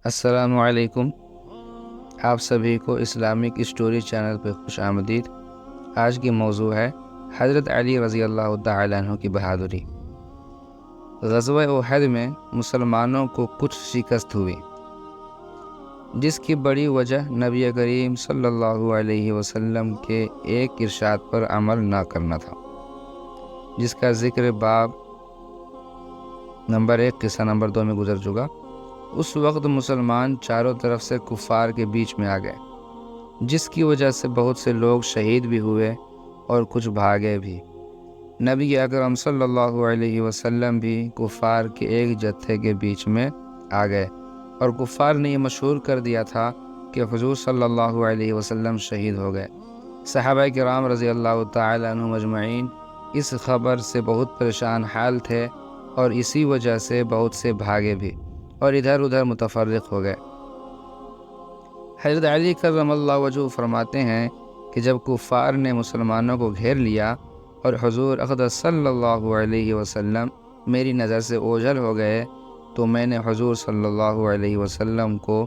السلام علیکم، آپ سبھی کو اسلامک اسٹوری چینل پہ خوش آمدید۔ آج کی موضوع ہے حضرت علی رضی اللہ تعالیٰ عنہ کی بہادری۔ غزوہ احد میں مسلمانوں کو کچھ شکست ہوئی، جس کی بڑی وجہ نبی کریم صلی اللہ علیہ وسلم کے ایک ارشاد پر عمل نہ کرنا تھا، جس کا ذکر باب نمبر 1 قصہ نمبر 2 میں گزر چکا۔ اس وقت مسلمان چاروں طرف سے کفار کے بیچ میں آ گئے، جس کی وجہ سے بہت سے لوگ شہید بھی ہوئے اور کچھ بھاگے بھی۔ نبی اکرم صلی اللہ علیہ وسلم بھی کفار کے ایک جتھے کے بیچ میں آ گئے، اور کفار نے یہ مشہور کر دیا تھا کہ حضور صلی اللہ علیہ وسلم شہید ہو گئے۔ صحابہ کرام رضی اللہ تعالیٰ عنہم اجمعین اس خبر سے بہت پریشان حال تھے، اور اسی وجہ سے بہت سے بھاگے بھی اور ادھر ادھر متفرق ہو گئے۔ حضرت علی کرم اللہ وجہہ فرماتے ہیں کہ جب کفار نے مسلمانوں کو گھیر لیا اور حضور اقدس صلی اللہ علیہ وسلم میری نظر سے اوجھل ہو گئے، تو میں نے حضور صلی اللہ علیہ وسلم کو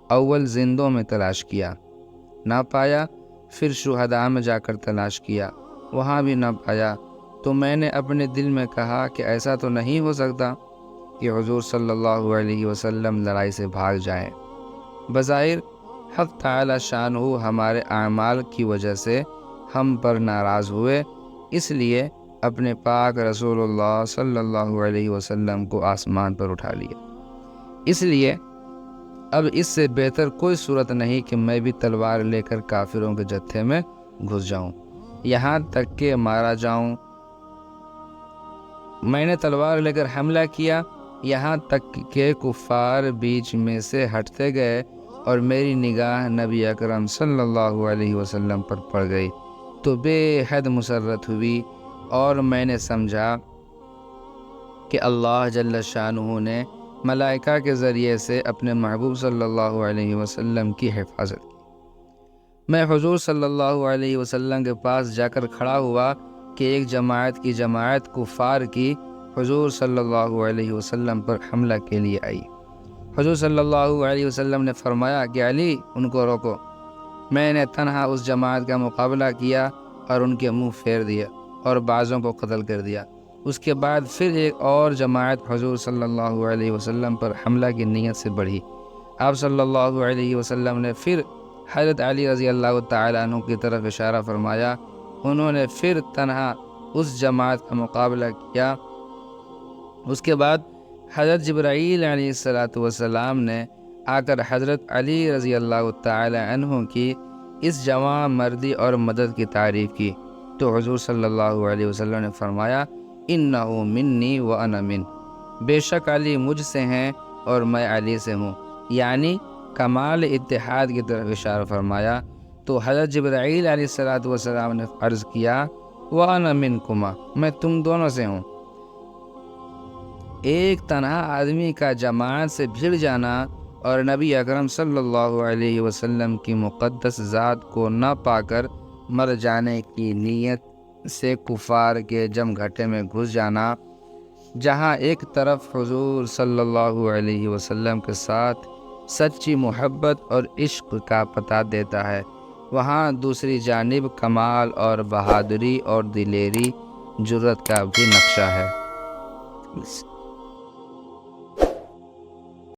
اول زندوں میں تلاش کیا، نہ پایا۔ پھر شہداء میں جا کر تلاش کیا، وہاں بھی نہ پایا۔ تو میں نے اپنے دل میں کہا کہ ایسا تو نہیں ہو سکتا کہ حضور صلی اللہ علیہ وسلم لڑائی سے بھاگ جائیں۔ بظاہر حق تعالی شانہ ہمارے اعمال کی وجہ سے ہم پر ناراض ہوئے، اس لیے اپنے پاک رسول اللہ صلی اللہ علیہ وسلم کو آسمان پر اٹھا لیا۔ اس لیے اب اس سے بہتر کوئی صورت نہیں کہ میں بھی تلوار لے کر کافروں کے جتھے میں گھس جاؤں، یہاں تک کہ مارا جاؤں۔ میں نے تلوار لے کر حملہ کیا، یہاں تک کہ کفار بیچ میں سے ہٹتے گئے اور میری نگاہ نبی اکرم صلی اللہ علیہ وسلم پر پڑ گئی تو بے حد مسرت ہوئی، اور میں نے سمجھا کہ اللہ جل شانہ نے ملائکہ کے ذریعے سے اپنے محبوب صلی اللہ علیہ وسلم کی حفاظت کی۔ میں حضور صلی اللہ علیہ وسلم کے پاس جا کر کھڑا ہوا کہ ایک جماعت کفار کی حضور صلی اللہ علیہ وسلم پر حملہ کے لیے آئی۔ حضور صلی اللہ علیہ وسلم نے فرمایا کہ علی، ان کو روکو۔ میں نے تنہا اس جماعت کا مقابلہ کیا اور ان کے منہ پھیر دیا اور بعضوں کو قتل کر دیا۔ اس کے بعد پھر ایک اور جماعت حضور صلی اللہ علیہ وسلم پر حملہ کی نیت سے بڑھی۔ آپ صلی اللہ علیہ وسلم نے پھر حضرت علی رضی اللہ تعالیٰ عنہ کی طرف اشارہ فرمایا۔ انہوں نے پھر تنہا اس جماعت کا مقابلہ کیا۔ اس کے بعد حضرت جبرائیل علیہ السلام نے آ کر حضرت علی رضی اللہ تعالی عنہ کی اس جواں مردی اور مدد کی تعریف کی، تو حضور صلی اللہ علیہ وسلم نے فرمایا انہ منی وانا من، بے شک علی مجھ سے ہیں اور میں علی سے ہوں، یعنی کمال اتحاد کی طرف اشارہ فرمایا۔ تو حضرت جبرائیل علیہ السلام نے عرض کیا وانا منکما، میں تم دونوں سے ہوں۔ ایک تنہا آدمی کا جماعت سے بھیڑ جانا اور نبی اکرم صلی اللہ علیہ وسلم کی مقدس ذات کو نہ پا کر مر جانے کی نیت سے کفار کے جم گھٹے میں گھس جانا، جہاں ایک طرف حضور صلی اللہ علیہ وسلم کے ساتھ سچی محبت اور عشق کا پتہ دیتا ہے، وہاں دوسری جانب کمال اور بہادری اور دلیری جرت کا بھی نقشہ ہے۔